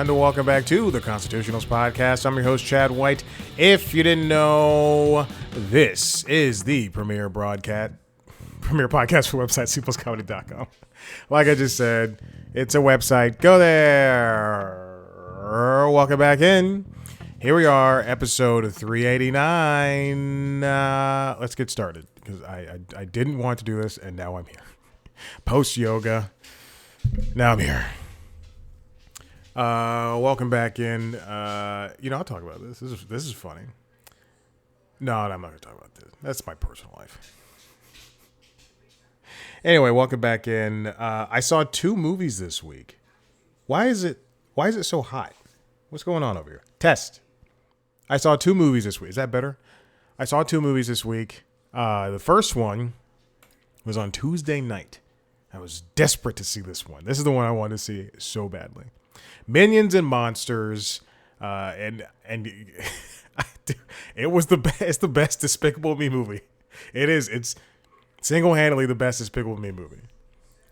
and welcome back to the Constitutionals Podcast. I'm your host, Chad White. If you didn't know, this is the premier podcast for website, cpluscomedy.com. Like I just said, it's a website. Go there. Welcome back in. Here we are, episode 389. Let's get started, because I didn't want to do this, and now I'm here. Post-yoga. Now I'm here. Welcome back in. I'll talk about this. This is funny. No, I'm not going to talk about this. That's my personal life. Anyway, welcome back in. I saw 2 movies this week. Why is it so hot? What's going on over here? Test. I saw 2 movies this week. Is that better? I saw 2 movies this week. The first one was on Tuesday night. I was desperate to see this one. This is the one I wanted to see so badly. Minions and Monsters, and it was the best. It's the best Despicable Me movie. It is. It's single-handedly the best Despicable Me movie.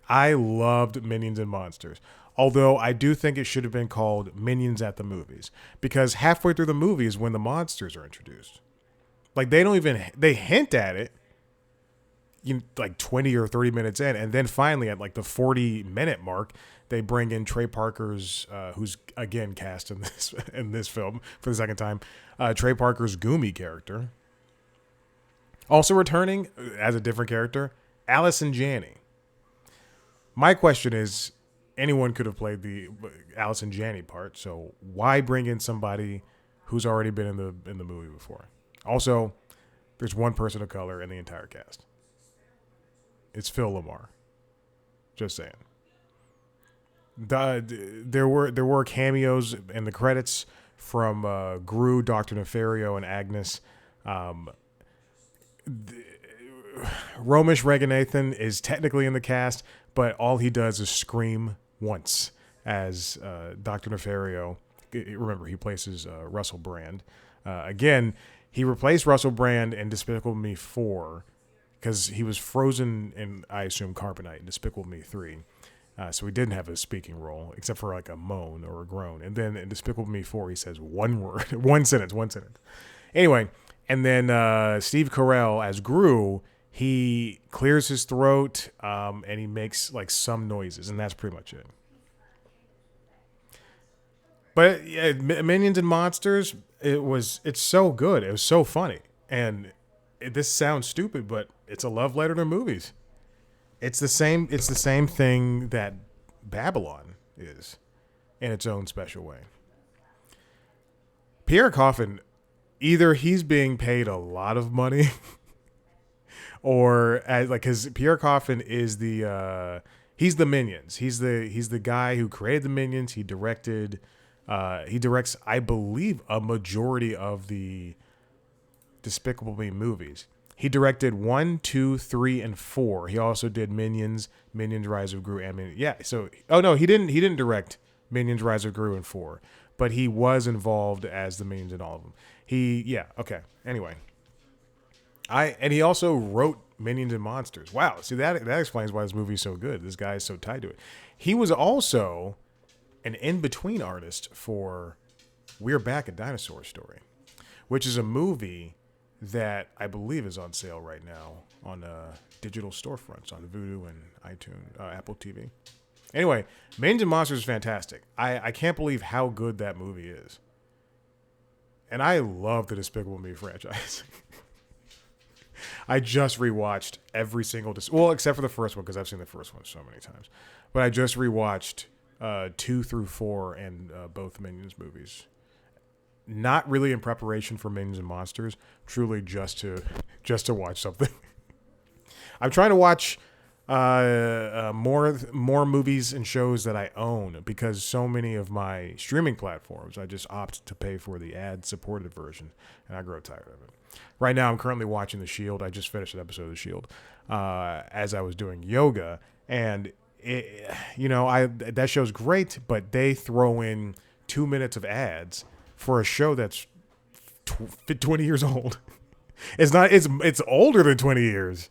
I loved Minions and Monsters, although I do think it should have been called Minions at the Movies, because halfway through the movie is when the monsters are introduced. Like they hint at it, like 20 or 30 minutes in, and then finally at like the 40-minute mark, they bring in Trey Parker's, who's again cast in this film for the second time, Trey Parker's Goomy character. Also returning as a different character, Allison Janney. My question is, anyone could have played the Allison Janney part, so why bring in somebody who's already been in the movie before? Also, there's one person of color in the entire cast. It's Phil Lamar. Just saying. There were cameos in the credits from Gru, Dr. Nefario, and Agnes. Romesh Reganathan is technically in the cast, but all he does is scream once as Dr. Nefario. Remember, he places Russell Brand. Again, he replaced Russell Brand in Despicable Me 4 because he was frozen in, I assume, carbonite in Despicable Me 3. So he didn't have a speaking role, except for like a moan or a groan. And then in Despicable Me 4, he says one word, one sentence. Anyway, and then Steve Carell as Gru, he clears his throat and he makes like some noises, and that's pretty much it. But yeah, Minions and Monsters, it's so good. It was so funny. And this sounds stupid, but it's a love letter to movies. It's the same thing that Babylon is in its own special way. Pierre Coffin, either he's being paid a lot of money or because Pierre Coffin is he's the Minions. He's the guy who created the Minions. He directs, I believe, a majority of the Despicable Me movies. He directed 1, 2, 3, and 4. He also did Minions Rise of Gru, and Minions. Yeah. So, he didn't direct Minions Rise of Gru and 4, but he was involved as the Minions in all of them. Okay. Anyway, and he also wrote Minions and Monsters. Wow. See, that explains why this movie is so good. This guy is so tied to it. He was also an in-between artist for We're Back, a Dinosaur Story, which is a movie that I believe is on sale right now on digital storefronts on Vudu and iTunes, Apple TV. Anyway, Minions and Monsters is fantastic. I can't believe how good that movie is. And I love the Despicable Me franchise. I just rewatched every single... except for the first one, because I've seen the first one so many times. But I just rewatched 2 through 4 and both Minions movies. Not really in preparation for Minions and Monsters, truly just to watch something. I'm trying to watch more movies and shows that I own, because so many of my streaming platforms, I just opt to pay for the ad-supported version, and I grow tired of it. Right now, I'm currently watching The Shield. I just finished an episode of The Shield as I was doing yoga, and that show's great, but they throw in 2 minutes of ads for a show that's 20 years old. It's older than 20 years.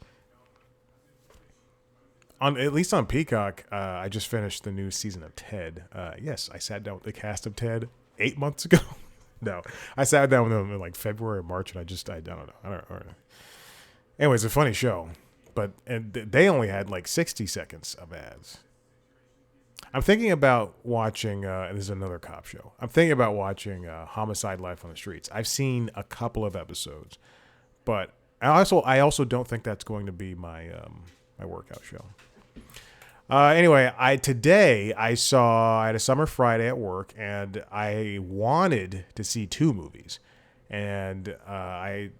On at least on Peacock, I just finished the new season of Ted. Yes, I sat down with the cast of Ted 8 months ago. No, I sat down with them in like February or March, and I don't know. I don't know. Anyway, it's a funny show, but and they only had like 60 seconds of ads. I'm thinking about watching. This is another cop show. I'm thinking about watching Homicide: Life on the Streets. I've seen a couple of episodes, but I also don't think that's going to be my workout show. Anyway, today I had a summer Friday at work, and I wanted to see two movies, and I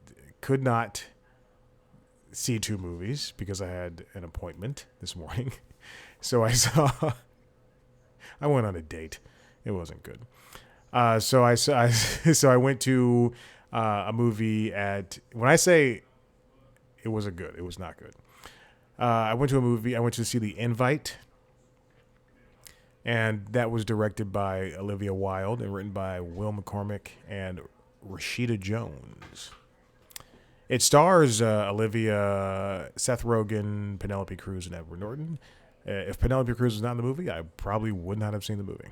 could not see two movies because I had an appointment this morning. So I went on a date. It wasn't good. So I went to a movie at. When I say it wasn't good, it was not good. I went to a movie. I went to see The Invite, and that was directed by Olivia Wilde and written by Will McCormick and Rashida Jones. It stars Olivia, Seth Rogen, Penelope Cruz, and Edward Norton. If Penelope Cruz was not in the movie, I probably would not have seen the movie.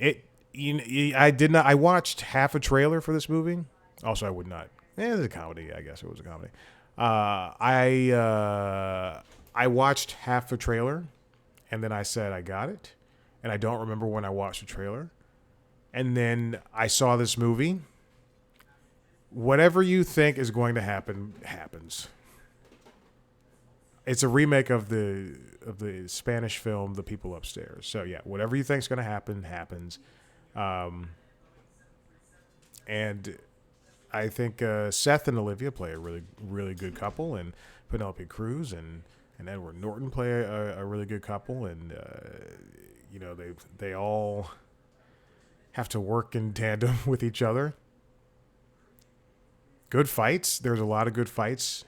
I did not. I watched half a trailer for this movie. Also, I would not. It's a comedy. I guess it was a comedy. I watched half a trailer, and then I said I got it, and I don't remember when I watched the trailer, and then I saw this movie. Whatever you think is going to happen happens. It's a remake of the Spanish film The People Upstairs. So yeah, whatever you think is going to happen happens, and I think Seth and Olivia play a really really good couple, and Penelope Cruz and Edward Norton play a really good couple, and they all have to work in tandem with each other. Good fights. There's a lot of good fights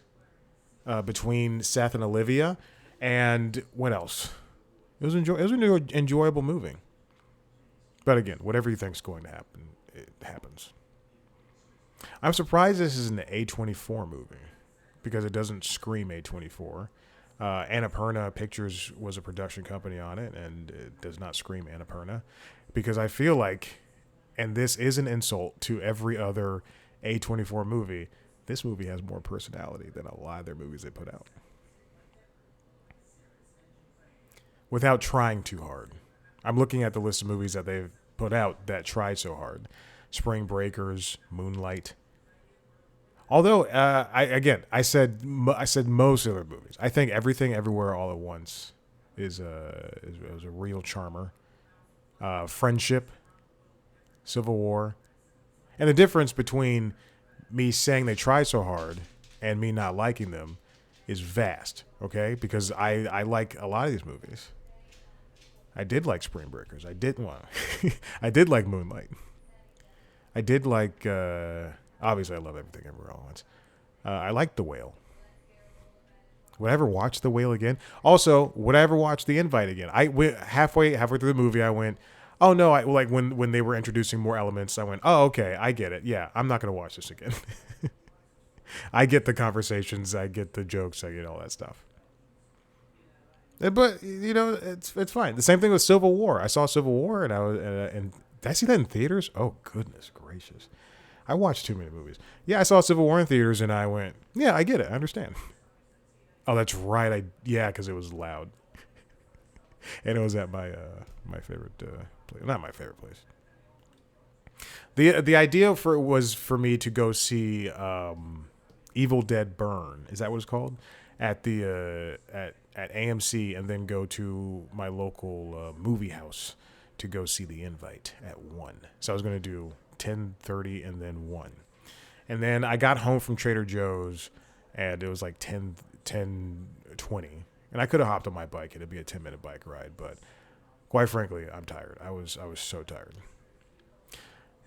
between Seth and Olivia, and what else? It was an enjoyable movie. But again, whatever you think is going to happen, it happens. I'm surprised this is an A24 movie because it doesn't scream A24. Annapurna Pictures was a production company on it, and it does not scream Annapurna because I feel like, and this is an insult to every other A24 movie, this movie has more personality than a lot of their movies they put out. Without trying too hard. I'm looking at the list of movies that they've put out that tried so hard. Spring Breakers, Moonlight. Although, I said most of their movies. I think Everything Everywhere All at Once is a real charmer. Friendship, Civil War. And the difference between me saying they try so hard and me not liking them is vast, okay? Because I like a lot of these movies. I did like Spring Breakers. I did like Moonlight. I did like, obviously I love Everything Everywhere All at Once. I liked The Whale. Would I ever watch The Whale again? Also, would I ever watch The Invite again? I went halfway through the movie, I went, oh no, like when they were introducing more elements, I went, oh, okay, I get it. Yeah, I'm not going to watch this again. I get the conversations, I get the jokes, I get all that stuff. But it's fine. The same thing with Civil War. I saw Civil War, and and did I see that in theaters? Oh goodness gracious, I watched too many movies. Yeah, I saw Civil War in theaters, and I went, yeah, I get it, I understand. Oh, that's right. Because it was loud, and it was at my favorite place. Not my favorite place. The idea was for me to go see Evil Dead Burn. Is that what it's called? At the at AMC, and then go to my local movie house to go see The Invite at 1. So I was going to do 10:30 and then 1. And then I got home from Trader Joe's, and it was like 10:20. And I could have hopped on my bike. It'd be a 10-minute bike ride, but quite frankly, I'm tired. I was so tired.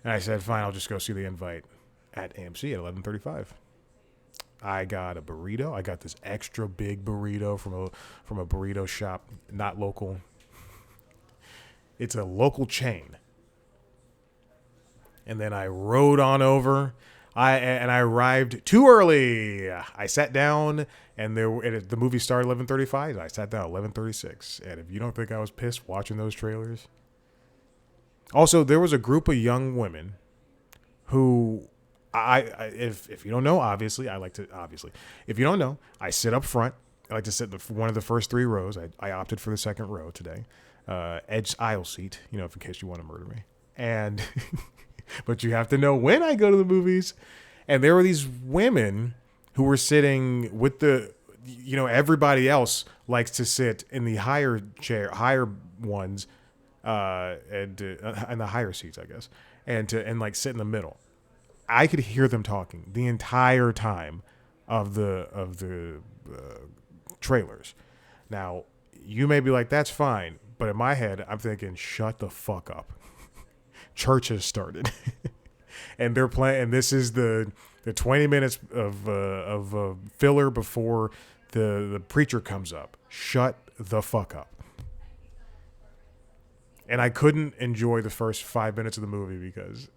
And I said, fine, I'll just go see The Invite at AMC at 11:35. I got a burrito. I got this extra big burrito from a burrito shop, not local. It's a local chain. And then I rode on over. I arrived too early. I sat down, and the movie started 11:35. I sat down at 11:36. And if you don't think I was pissed watching those trailers, also there was a group of young women who I if you don't know, obviously I like to if you don't know, I sit up front. I like to sit in one of the first three rows. I opted for the second row today, edge aisle seat. In case you want to murder me. And but you have to know when I go to the movies. And there were these women who were sitting with everybody else likes to sit in the higher ones, and the higher seats, I guess, and like sit in the middle. I could hear them talking the entire time of the trailers. Now, you may be like, that's fine. But in my head, I'm thinking, shut the fuck up. Church has started. And they're playing, and this is the 20 minutes of filler before the preacher comes up. Shut the fuck up. And I couldn't enjoy the first 5 minutes of the movie because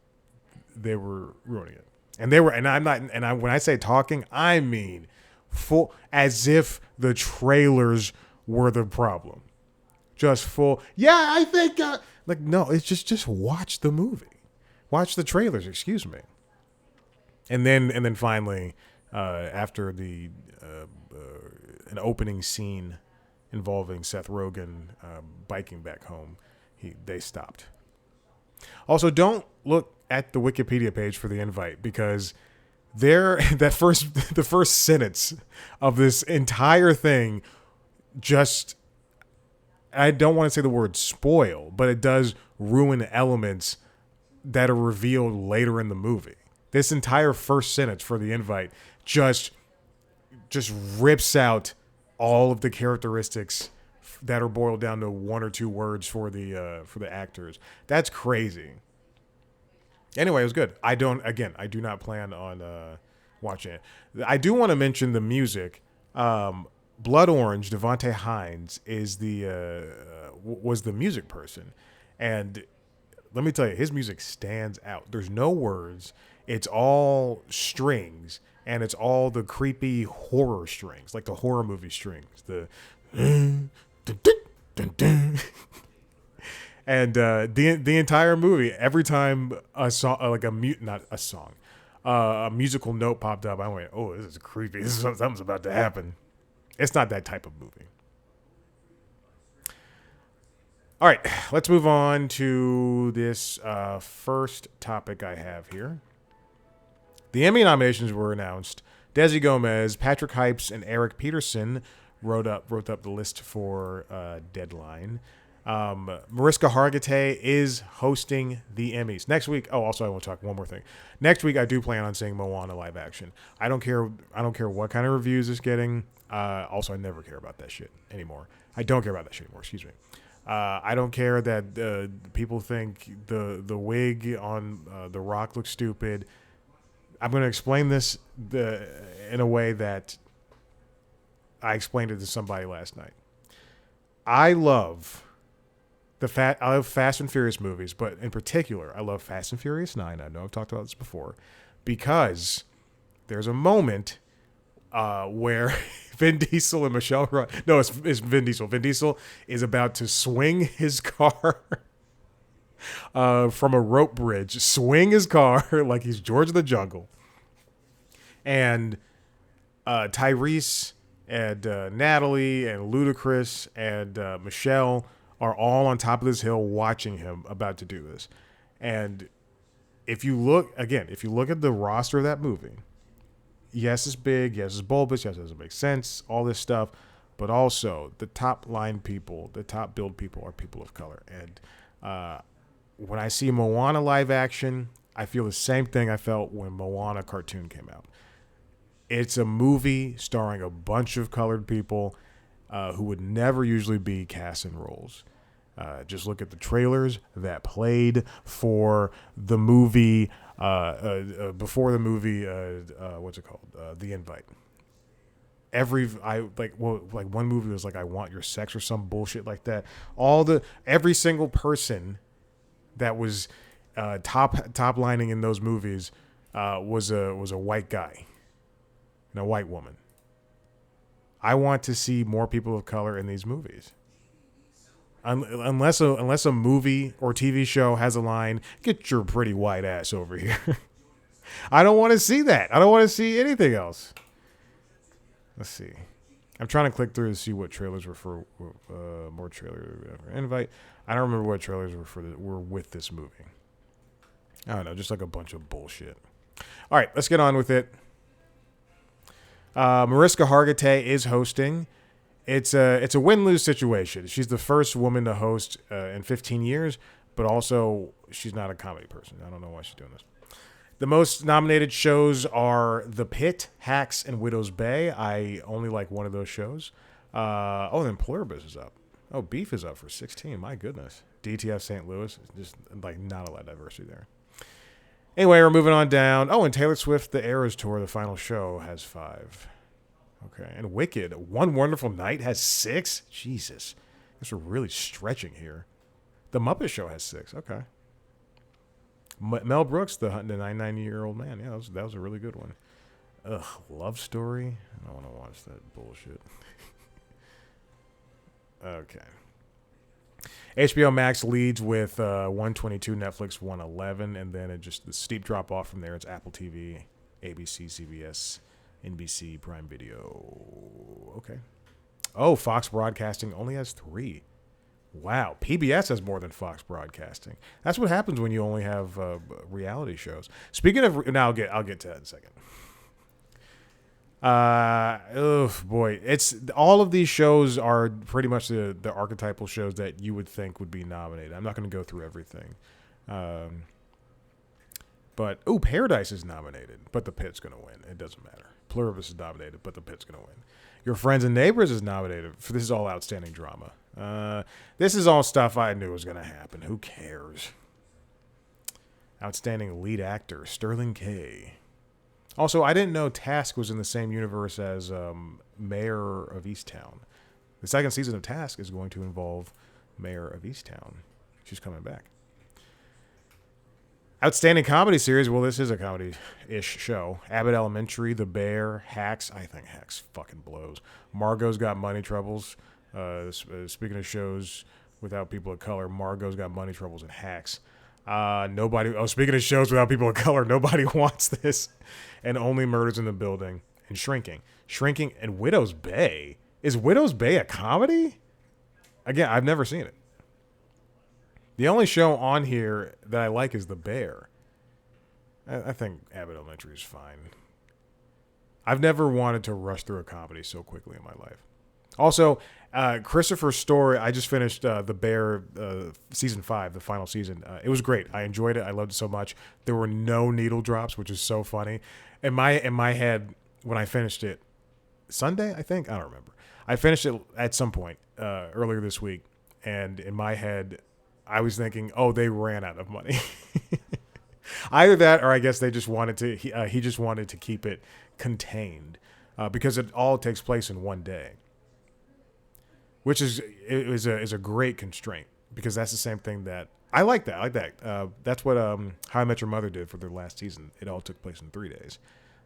they were ruining it. When I say talking, I mean full, as if the trailers were the problem. Just full. Yeah, I think no, it's just watch the movie. Watch the trailers, excuse me. And then finally, after an opening scene involving Seth Rogen biking back home, they stopped. Also, don't look at the Wikipedia page for the invite because the first sentence of this entire thing just, I don't want to say the word spoil, but it does ruin elements that are revealed later in the movie. This entire first sentence for the invite just rips out all of the characteristics that are boiled down to one or two words for the actors. That's crazy. Anyway, it was good. I do not plan on watching it. I do want to mention the music. Blood Orange, Devontae Hines was the music person, and let me tell you, his music stands out. There's no words. It's all strings, and it's all the creepy horror strings, like the horror movie strings. The and the entire movie, every time a song, a musical note popped up, I went, "Oh, this is creepy. Something's about to happen." It's not that type of movie. All right, let's move on to this first topic I have here. The Emmy nominations were announced. Desi Gomez, Patrick Hypes, and Eric Peterson wrote up the list for Deadline. Mariska Hargitay is hosting the Emmys next week. Oh, also I want to talk one more thing. Next week I do plan on seeing Moana live action. I don't care what kind of reviews it's getting. Also, I never care about that shit anymore. I don't care about that shit anymore. Excuse me. I don't care that people think the wig on The Rock looks stupid. I'm going to explain this in a way that I explained it to somebody last night. I love Fast and Furious movies, but in particular, I love Fast and Furious 9. I know I've talked about this before because there's a moment where Vin Diesel and Michelle no, it's Vin Diesel. Vin Diesel is about to swing his car from a rope bridge, swing his car like he's George of the Jungle. And Tyrese and Natalie and Ludacris and Michelle are all on top of this hill watching him about to do this. And if you look at the roster of that movie, yes, it's big, yes, it's bulbous, yes, it doesn't make sense, all this stuff, but also the top line people, the top build people are people of color. And when I see Moana live action, I feel the same thing I felt when Moana cartoon came out. It's a movie starring a bunch of colored people who would never usually be cast in roles. Just look at the trailers that played for the movie, before the movie, what's it called? The Invite. One movie was like, I Want Your Sex or some bullshit like that. Every single person that was top lining in those movies was a white guy and a white woman. I want to see more people of color in these movies. Unless a movie or TV show has a line, "Get your pretty white ass over here." I don't want to see that. I don't want to see anything else. Let's see. I'm trying to click through to see what trailers were for. More trailer invite. I don't remember what trailers were with this movie. I don't know, just like a bunch of bullshit. All right, let's get on with it. Mariska Hargitay is hosting. It's a win-lose situation. She's the first woman to host in 15 years, but also she's not a comedy person. I don't know why she's doing this. The most nominated shows are The Pit, Hacks, and Widow's Bay. I only like one of those shows. Then Pluribus is up. Oh, Beef is up for 16. My goodness. DTF St. Louis. Just like not a lot of diversity there. Anyway, we're moving on down. Oh, and Taylor Swift, The Eras Tour, the final show, has 5. Okay. And Wicked, One Wonderful Night, has 6? Jesus. I guess we're really stretching here. The Muppet Show has 6. Okay. Mel Brooks, the 99-year-old man. Yeah, that was a really good one. Ugh, Love Story? I don't want to watch that bullshit. Okay. HBO Max leads with 122, Netflix 111, and then the steep drop off from there. It's Apple TV, ABC, CBS, NBC, Prime Video. Okay. Oh, Fox Broadcasting only has 3. Wow, PBS has more than Fox Broadcasting. That's what happens when you only have reality shows. Speaking of, now I'll get to that in a second. Boy, it's all of these shows are pretty much the archetypal shows that you would think would be nominated. I'm not going to go through everything, but Paradise is nominated, but The Pit's going to win. It doesn't matter. Pluribus is nominated, but The Pit's going to win. Your Friends and Neighbors is nominated for this is all outstanding drama. This is all stuff I knew was going to happen. Who cares? Outstanding lead actor, Sterling K. Also, I didn't know Task was in the same universe as Mayor of Easttown. The second season of Task is going to involve Mayor of Easttown. She's coming back. Outstanding comedy series. Well, this is a comedy-ish show. Abbott Elementary, The Bear, Hacks. I think Hacks fucking blows. Margot's Got Money Troubles. Speaking of shows without people of color, Margot's Got Money Troubles and Hacks. Speaking of shows without people of color, nobody wants this. And Only Murders in the Building. And Shrinking. Shrinking and Widow's Bay. Is Widow's Bay a comedy? Again, I've never seen it. The only show on here that I like is The Bear. I think Abbott Elementary is fine. I've never wanted to rush through a comedy so quickly in my life. Also, Christopher Story, I just finished The Bear season 5, the final season. It was great. I enjoyed it. I loved it so much. There were no needle drops, which is so funny. In my head, when I finished it, Sunday, I think? I don't remember. I finished it at some point earlier this week, and in my head, I was thinking, they ran out of money. Either that, or I guess they just wanted to. He just wanted to keep it contained because it all takes place in one day, which is a great constraint because that's the same thing that I like. That's what How I Met Your Mother did for their last season. It all took place in 3 days,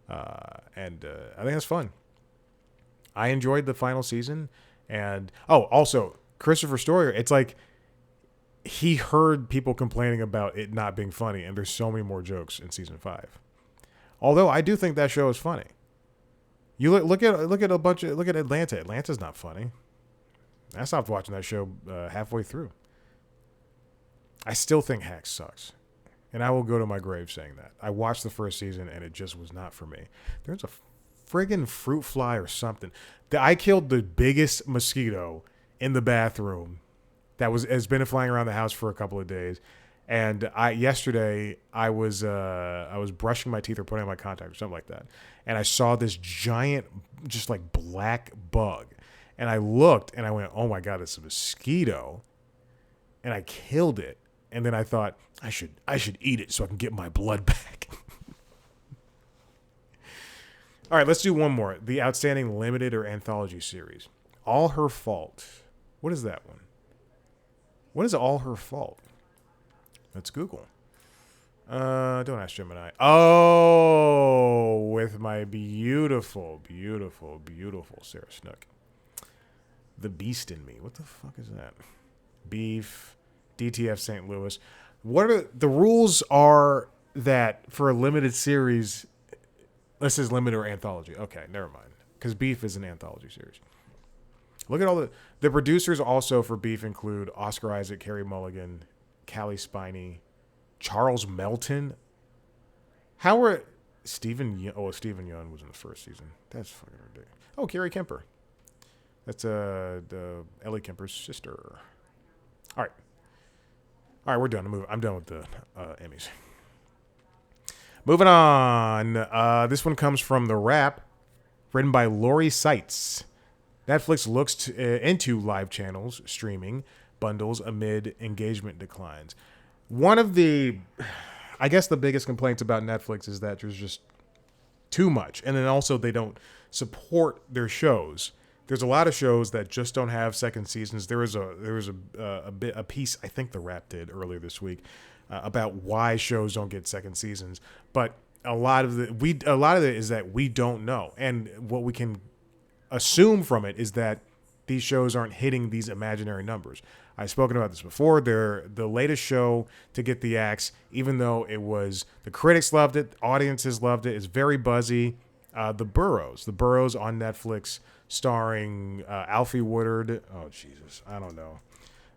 and I think that's fun. I enjoyed the final season, and also Christopher Story. It's like. He heard people complaining about it not being funny, and there's so many more jokes in season 5. Although I do think that show is funny. You look at Atlanta. Atlanta's not funny. I stopped watching that show halfway through. I still think Hacks sucks, and I will go to my grave saying that. I watched the first season, and it just was not for me. There's a friggin' fruit fly or something. I killed the biggest mosquito in the bathroom. Has been flying around the house for a couple of days, and yesterday I was brushing my teeth or putting on my contacts or something like that, and I saw this giant, just like black bug, and I looked and I went, "Oh my god, it's a mosquito," and I killed it, and then I thought I should eat it so I can get my blood back. All right, let's do one more. The Outstanding Limited or Anthology Series, All Her Fault. What is that one? What is All Her Fault? Let's Google. Don't ask Gemini. Oh, with my beautiful, beautiful, beautiful Sarah Snook. The Beast in Me. What the fuck is that? Beef, DTF St. Louis. What are the rules? Are that for a limited series? This is limited or anthology. Okay, never mind. Because Beef is an anthology series. Look at all the producers also for Beef include Oscar Isaac, Carey Mulligan, Callie Spiney, Charles Melton. How are Stephen? Oh, Stephen Young was in the first season. That's fucking ridiculous. Oh, Carrie Kemper. That's the Ellie Kemper's sister. All right, we're done. I'm done with the Emmys. Moving on. This one comes from The Wrap, written by Lori Seitz. Netflix looks into live channels streaming bundles amid engagement declines. One of the, I guess the biggest complaints about Netflix is that there's just too much. And then also they don't support their shows. There's a lot of shows that just don't have second seasons. There was a piece I think The Wrap did earlier this week about why shows don't get second seasons. But a lot of it is that we don't know, and what we can assume from it is that these shows aren't hitting these imaginary numbers. I've spoken about this before. They're the latest show to get the axe, even though the critics loved it, audiences loved it. It's very buzzy. The Burrows on Netflix, starring Alfie Woodard. Oh Jesus, I don't know.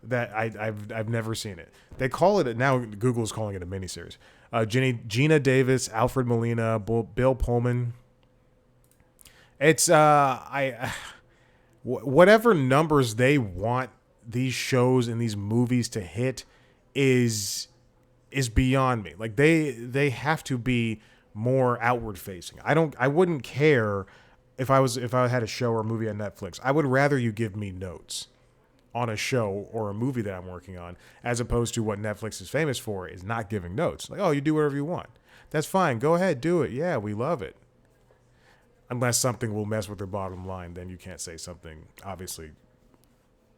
That I've never seen it. They call it now. Google's calling it a miniseries. Gina Davis, Alfred Molina, Bill Pullman. It's whatever numbers they want these shows and these movies to hit is beyond me. Like they have to be more outward facing. I wouldn't care if I had a show or a movie on Netflix. I would rather you give me notes on a show or a movie that I'm working on, as opposed to what Netflix is famous for is not giving notes. Like, oh, you do whatever you want. That's fine. Go ahead, do it. Yeah, we love it. Unless something will mess with their bottom line, then you can't say something obviously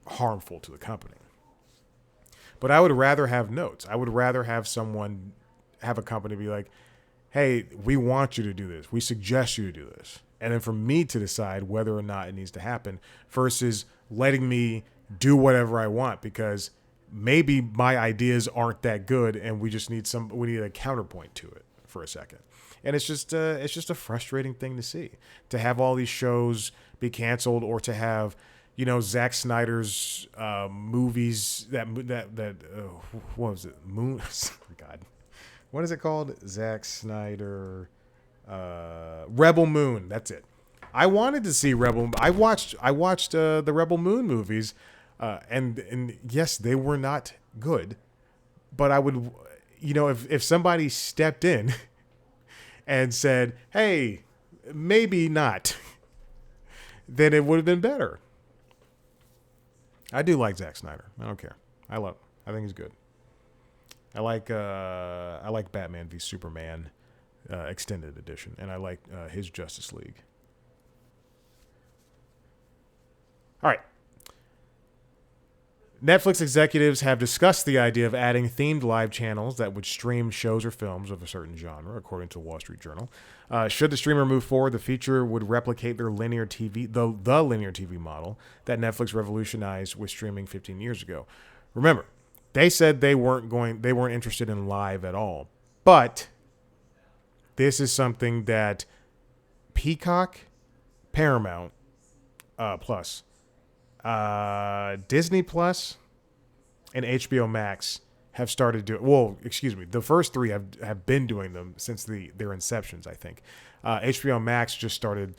harmful to the company. But I would rather have notes. I would rather have a company be like, hey, we want you to do this. We suggest you to do this. And then for me to decide whether or not it needs to happen versus letting me do whatever I want, because maybe my ideas aren't that good and we need a counterpoint to it for a second. And it's just a frustrating thing to see, to have all these shows be canceled, or to have, Zack Snyder's movies what was it? Moon. God, what is it called? Zack Snyder, Rebel Moon. That's it. I wanted to see Rebel. I watched the Rebel Moon movies, and yes, they were not good, but I would, if somebody stepped in and said, hey, maybe not, then it would have been better. I do like Zack Snyder. I don't care. I think he's good. I like Batman v Superman extended edition, and I like his Justice League. All right. Netflix executives have discussed the idea of adding themed live channels that would stream shows or films of a certain genre, according to Wall Street Journal. Should the streamer move forward, the feature would replicate their linear TV, the linear TV model that Netflix revolutionized with streaming 15 years ago. Remember, they said they weren't interested in live at all, but this is something that Peacock, Paramount Plus, Disney Plus, and HBO Max have started doing. Well, excuse me, the first three have been doing them since their inceptions, I think. HBO Max just started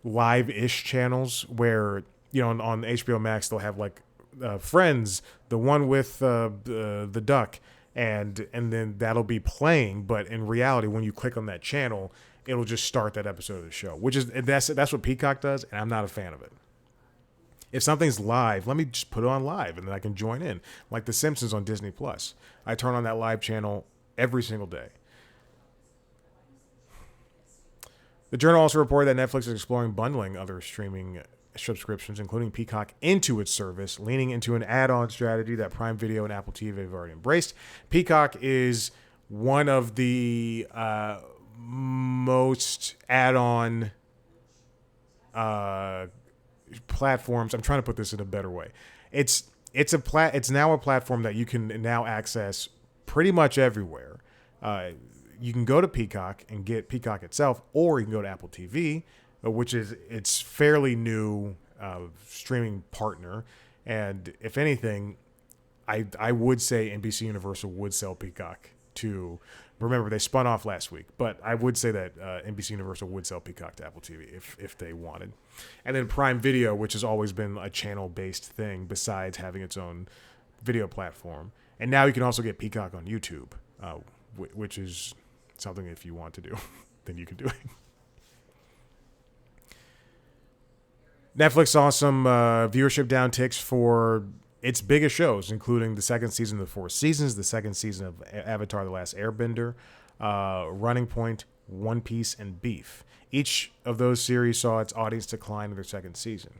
live-ish channels where, on HBO Max they'll have like Friends, the one with the duck, and then that'll be playing. But in reality, when you click on that channel, it'll just start that episode of the show, that's what Peacock does, and I'm not a fan of it. If something's live, let me just put it on live, and then I can join in. Like The Simpsons on Disney Plus, I turn on that live channel every single day. The Journal also reported that Netflix is exploring bundling other streaming subscriptions, including Peacock, into its service, leaning into an add-on strategy that Prime Video and Apple TV have already embraced. Peacock is one of the most add-on uh, platforms. I'm trying to put this in a better way. It's now a platform that you can now access pretty much everywhere. Uh, you can go to Peacock and get Peacock itself, or you can go to Apple TV, which is its fairly new streaming partner. And if anything, I would say NBC Universal would sell Peacock to. Remember, they spun off last week, but I would say that NBC Universal would sell Peacock to Apple TV if they wanted. And then Prime Video, which has always been a channel-based thing besides having its own video platform. And now you can also get Peacock on YouTube, which is something if you want to do, then you can do it. Netflix saw some viewership downticks for its biggest shows, including the second season of the Four Seasons, the second season of Avatar: The Last Airbender, Running Point, One Piece, and Beef. Each of those series saw its audience decline in their second season.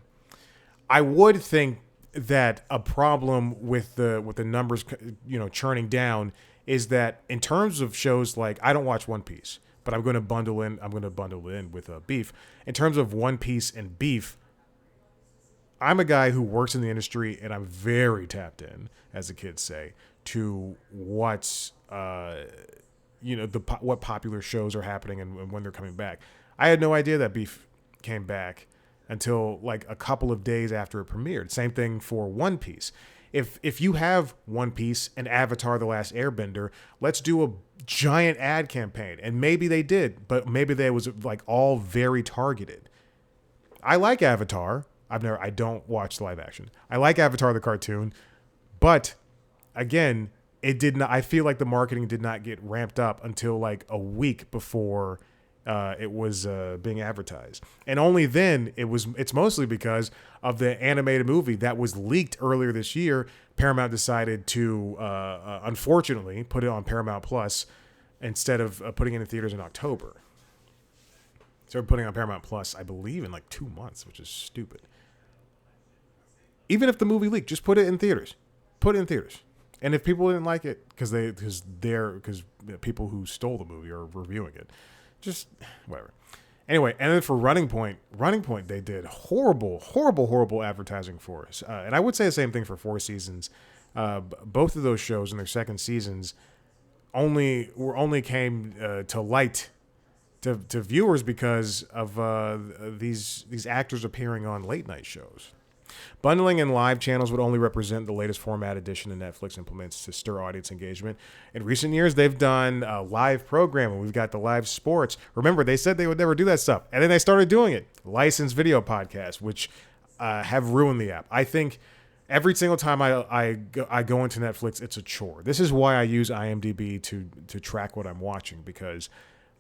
I would think that a problem with the numbers, churning down, is that in terms of shows like, I don't watch One Piece, but I'm going to bundle it in with Beef. In terms of One Piece and Beef, I'm a guy who works in the industry, and I'm very tapped in, as the kids say, to what's what popular shows are happening and when they're coming back. I had no idea that Beef came back until like a couple of days after it premiered. Same thing for One Piece. If you have One Piece and Avatar: The Last Airbender, let's do a giant ad campaign. And maybe they did, but maybe they was like all very targeted. I like Avatar. I don't watch live action. I like Avatar the cartoon, but again, it did not. I feel like the marketing did not get ramped up until like a week before it was being advertised, and only then It's mostly because of the animated movie that was leaked earlier this year. Paramount decided to unfortunately put it on Paramount Plus instead of putting it in theaters in October. So we're putting it on Paramount Plus, I believe, in like 2 months, which is stupid. Even if the movie leaked, just put it in theaters. Put it in theaters. And if people didn't like it because people who stole the movie are reviewing it, just whatever. Anyway, and then for Running Point, they did horrible advertising for us. And I would say the same thing for Four Seasons. Both of those shows in their second seasons only came to light to viewers because of these actors appearing on late night shows. Bundling and live channels would only represent the latest format addition that Netflix implements to stir audience engagement. In recent years, they've done live programming. We've got the live sports. Remember, they said they would never do that stuff, and then they started doing it. Licensed video podcasts, which have ruined the app. I think every single time I go into Netflix, it's a chore. This is why I use IMDb to track what I'm watching, because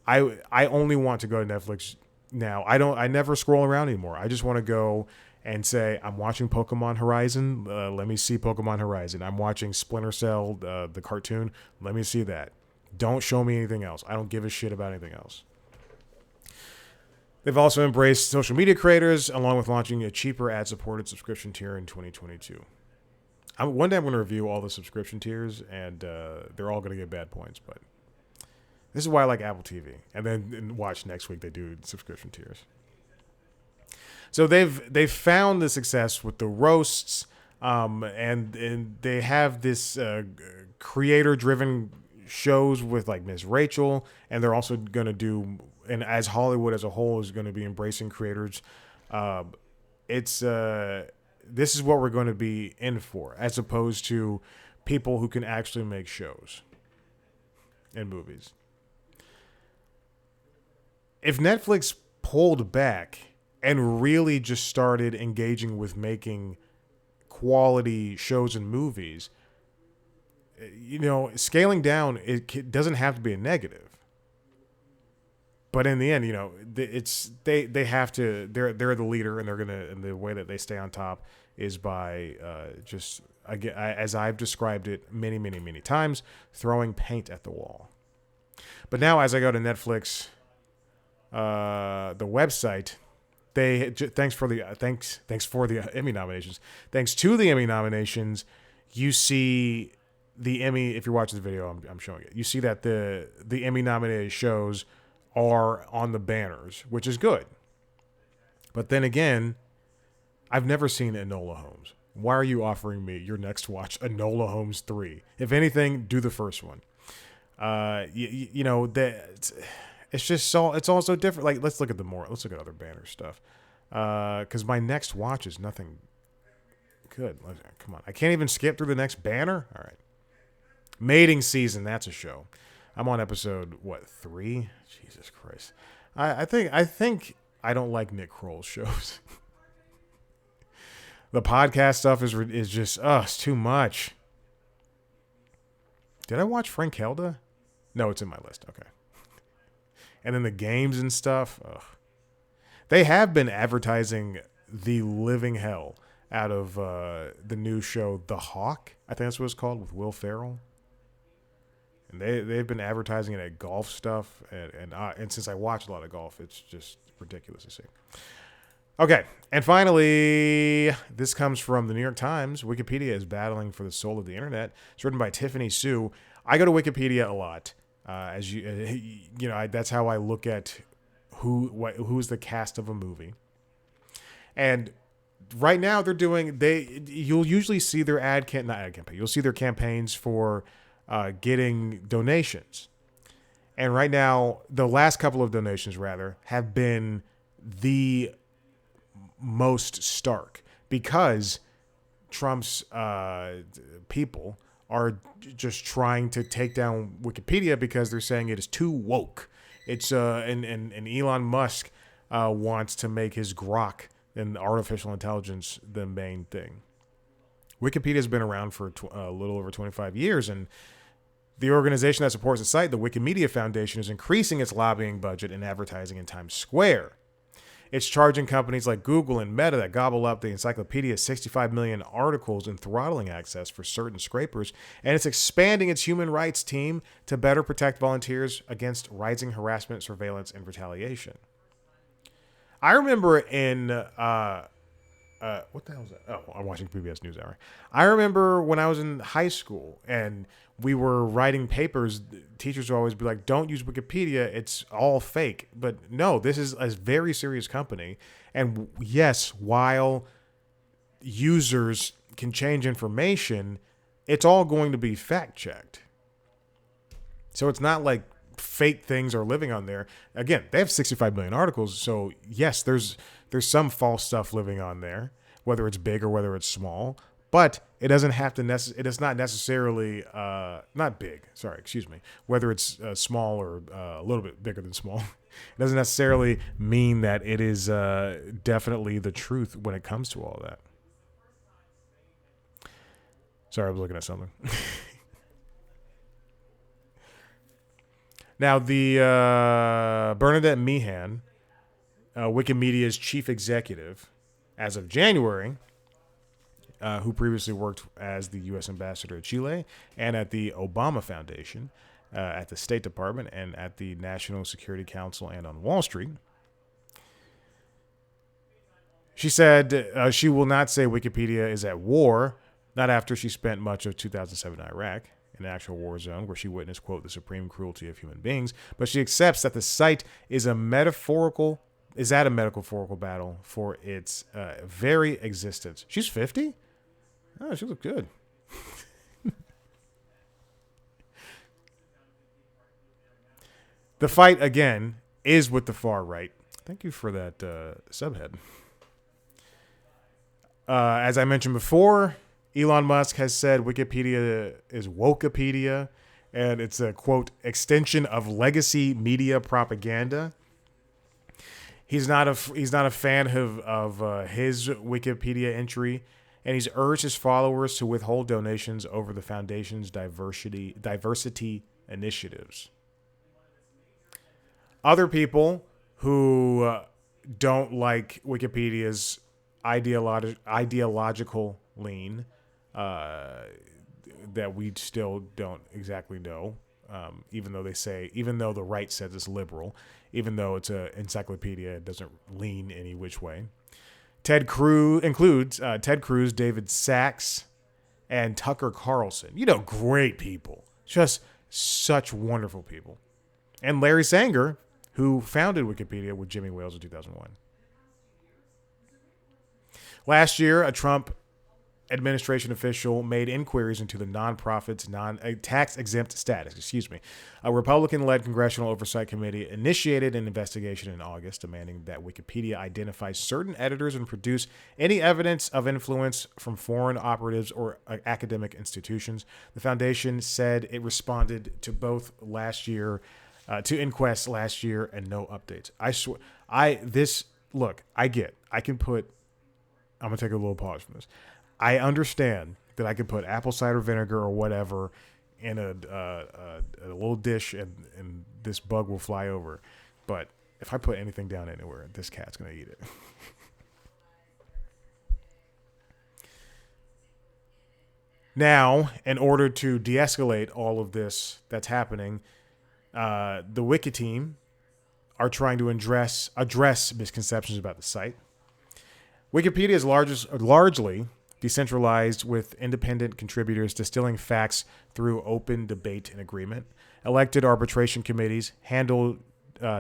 I only want to go to Netflix now. I never scroll around anymore. I just want to go and say, I'm watching Pokemon Horizon. Let me see Pokemon Horizon. I'm watching Splinter Cell, the cartoon. Let me see that. Don't show me anything else. I don't give a shit about anything else. They've also embraced social media creators, along with launching a cheaper ad-supported subscription tier in 2022. One day I'm going to review all the subscription tiers, and they're all going to get bad points, but this is why I like Apple TV. And then watch next week they do subscription tiers. So they've found the success with the roasts, and they have this creator-driven shows with like Miss Rachel, and they're also going to do, and as Hollywood as a whole is going to be embracing creators. This is what we're going to be in for, as opposed to people who can actually make shows and movies. If Netflix pulled back and really just started engaging with making quality shows and movies, scaling down, it doesn't have to be a negative. But in the end, they have to. They're the leader, and the way that they stay on top is by just, again, as I've described it many times, throwing paint at the wall. But now, as I go to Netflix, the website, thanks for the Emmy nominations. Thanks to the Emmy nominations, you see the Emmy, if you're watching the video, I'm showing it. You see that the Emmy nominated shows are on the banners, which is good. But then again, I've never seen Enola Holmes. Why are you offering me your next watch, Enola Holmes 3? If anything, do the first one. You know, that it's just so, it's also different. Like, let's look at other banner stuff. Because my next watch is nothing good. Come on. I can't even skip through the next banner. All right. Mating Season. That's a show. I'm on episode, 3? Jesus Christ. I think I don't like Nick Kroll's shows. The podcast stuff is just, it's too much. Did I watch Frank Helda? No, it's in my list. Okay. And then the games and stuff. Ugh. They have been advertising the living hell out of the new show, The Hawk. I think that's what it's called, with Will Ferrell. And they've been advertising it at golf stuff. And since I watch a lot of golf, it's just ridiculous to see. Okay, and finally, this comes from the New York Times. Wikipedia is battling for the soul of the internet. It's written by Tiffany Sue. I go to Wikipedia a lot, that's how I look at who's the cast of a movie. And right now, you'll usually see their you'll see their campaigns for getting donations. And right now, the last couple of donations, rather, have been the most stark because Trump's people are just trying to take down Wikipedia because they're saying it is too woke. It's and Elon Musk wants to make his grok and artificial intelligence the main thing. Wikipedia has been around for a little over 25 years, and the organization that supports the site, the Wikimedia Foundation, is increasing its lobbying budget and advertising in Times Square. It's charging companies like Google and Meta that gobble up the encyclopedia 65 million articles and throttling access for certain scrapers, and it's expanding its human rights team to better protect volunteers against rising harassment, surveillance, and retaliation. I remember in what the hell is that? Oh, I'm watching PBS NewsHour. I remember when I was in high school and we were writing papers, teachers would always be like, don't use Wikipedia, it's all fake. But no, this is a very serious company. And yes, while users can change information, it's all going to be fact checked. So it's not like fake things are living on there. Again, they have 65 million articles. So yes, there's some false stuff living on there, whether it's big or whether it's small. But it doesn't have to it is not necessarily not big. Sorry, excuse me. Whether it's small or a little bit bigger than small, it doesn't necessarily mean that it is definitely the truth when it comes to all that. Sorry, I was looking at something. Now, the Bernadette Meehan, Wikimedia's chief executive, as of January, who previously worked as the U.S. ambassador to Chile and at the Obama Foundation, at the State Department, and at the National Security Council and on Wall Street. She said she will not say Wikipedia is at war, not after she spent much of 2007 in Iraq, an actual war zone where she witnessed, quote, the supreme cruelty of human beings. But she accepts that the site is at a metaphorical battle for its very existence. She's 50? Oh, she looks good. The fight, again, is with the far right. Thank you for that subhead. As I mentioned before, Elon Musk has said Wikipedia is wokepedia, and it's a, quote, extension of legacy media propaganda. He's not a fan of his Wikipedia entry, and he's urged his followers to withhold donations over the foundation's diversity initiatives. Other people who don't like Wikipedia's ideological lean, that we still don't exactly know, even though the right says it's liberal, even though it's an encyclopedia, it doesn't lean any which way. Ted Cruz, David Sachs, and Tucker Carlson. You know, great people. Just such wonderful people. And Larry Sanger, who founded Wikipedia with Jimmy Wales in 2001. Last year, a Trump administration official made inquiries into the nonprofit's tax-exempt status. A Republican-led congressional oversight committee initiated an investigation in August, demanding that Wikipedia identify certain editors and produce any evidence of influence from foreign operatives or academic institutions. The foundation said it responded to both last year, to inquests last year, and no updates. I swear, I can put. I'm gonna take a little pause from this. I understand that I could put apple cider vinegar or whatever in a little dish and this bug will fly over. But if I put anything down anywhere, this cat's going to eat it. Now, in order to de-escalate all of this that's happening, the Wiki team are trying to address misconceptions about the site. Wikipedia is largely decentralized, with independent contributors distilling facts through open debate and agreement. Elected arbitration committees handle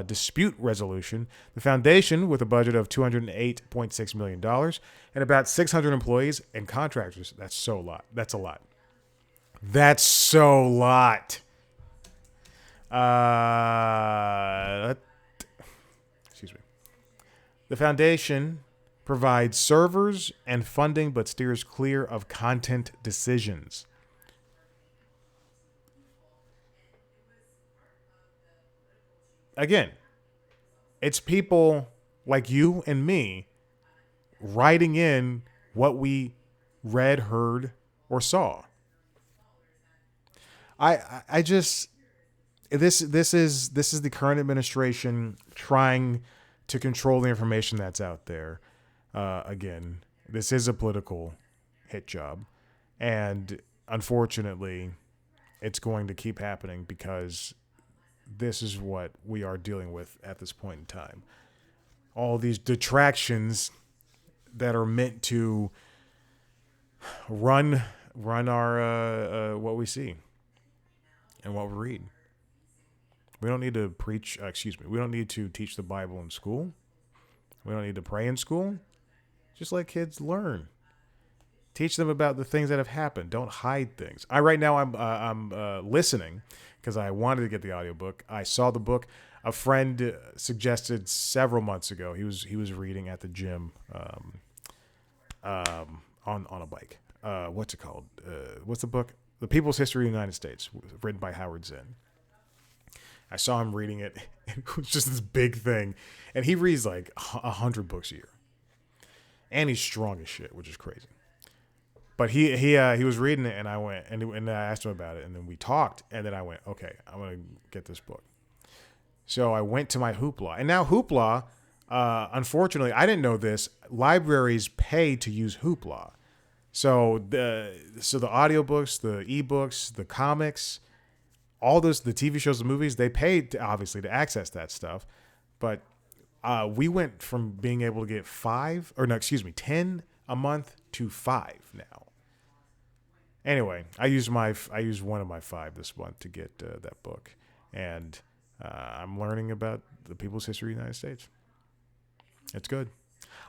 dispute resolution. The foundation, with a budget of $208.6 million and about 600 employees and contractors, that's so a lot. That's a lot. That's so lot. Excuse me. The foundation provides servers and funding, but steers clear of content decisions. Again, it's people like you and me writing in what we read, heard, or saw. I just this is the current administration trying to control the information that's out there. Again, this is a political hit job, and unfortunately, it's going to keep happening because this is what we are dealing with at this point in time. All these detractions that are meant to run our what we see and what we read. We don't need to preach. We don't need to teach the Bible in school. We don't need to pray in school. Just let kids learn. Teach them about the things that have happened. Don't hide things. Right now I'm listening because I wanted to get the audiobook. I saw the book. A friend suggested several months ago. He was reading at the gym on a bike. What's it called? What's the book? The People's History of the United States, written by Howard Zinn. I saw him reading it. It was just this big thing, and he reads like 100 books a year. And he's strong as shit, which is crazy. But he was reading it, and I went and I asked him about it, and then we talked, and then I went, okay, I'm gonna get this book. So I went to my Hoopla, and now Hoopla, unfortunately, I didn't know this. Libraries pay to use Hoopla, so the audiobooks, the ebooks, the comics, all those, the TV shows, the movies, they pay obviously to access that stuff, but. We went from being able to get 10 a month to 5 now. Anyway, I used one of my 5 this month to get that book, and I'm learning about the people's history of the United States. It's good.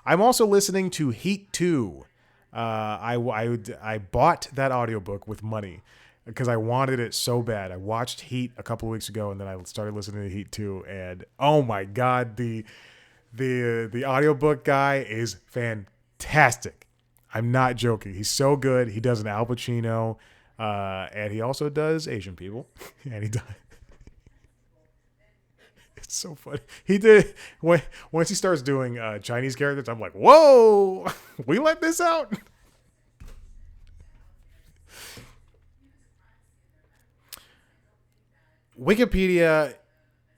I'm also listening to Heat 2. I bought that audiobook with money because I wanted it so bad. I watched Heat a couple of weeks ago, and then I started listening to Heat 2, and oh my God, the audiobook guy is fantastic. I'm not joking. He's so good. He does an Al Pacino, and he also does Asian people, and he does. It's so funny. He did once he starts doing Chinese characters. I'm like, whoa, we let this out. Wikipedia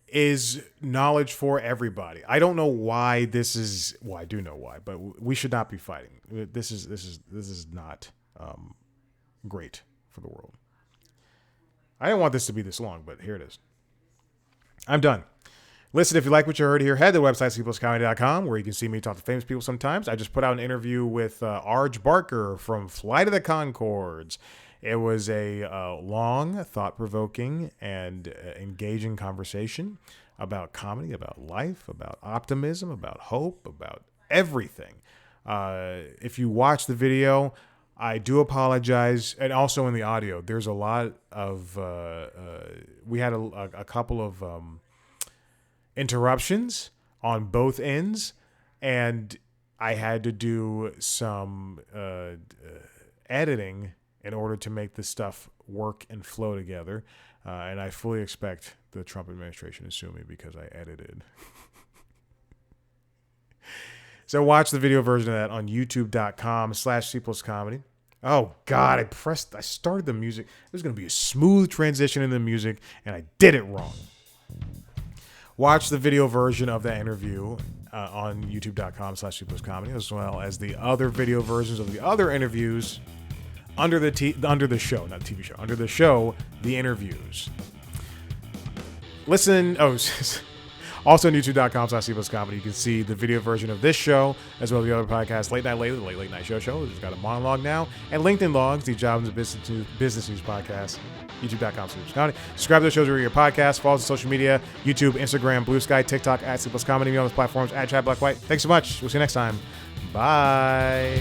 is knowledge for everybody. I don't know why this is. Well, I do know why, but we should not be fighting. This is not great for the world. I didn't want this to be this long, but here it is. I'm done. Listen, if you like what you heard here, head to the website, cpluscomedy.com, where you can see me talk to famous people sometimes. I just put out an interview with Arj Barker from Flight of the Conchords. It was a long, thought-provoking, and engaging conversation about comedy, about life, about optimism, about hope, about everything. If you watch the video, I do apologize, and also in the audio, there's a lot of we had a couple of interruptions on both ends, and I had to do some editing in order to make this stuff work and flow together, and I fully expect the Trump administration to sue me because I edited. So watch the video version of that on youtube.com/cpluscomedy. Oh God, I started the music. There's going to be a smooth transition in the music, and I did it wrong. Watch the video version of that interview on youtube.com/cpluscomedy, as well as the other video versions of the other interviews under the show, not the TV show, under the show, the interviews. Listen, also on youtube.com/cpluscomedy, you can see the video version of this show, as well as the other podcast, Late Night Lately, the Late Night Show, which has got a monologue now, and LinkedIn Logs, the Jobs and Business News podcast, youtube.com/cpluscomedy. Subscribe to the shows where your podcast. Follow us on social media, YouTube, Instagram, Blue Sky, TikTok, @cpluscomedy, on those platforms, @Chad Black White. Thanks so much. We'll see you next time. Bye.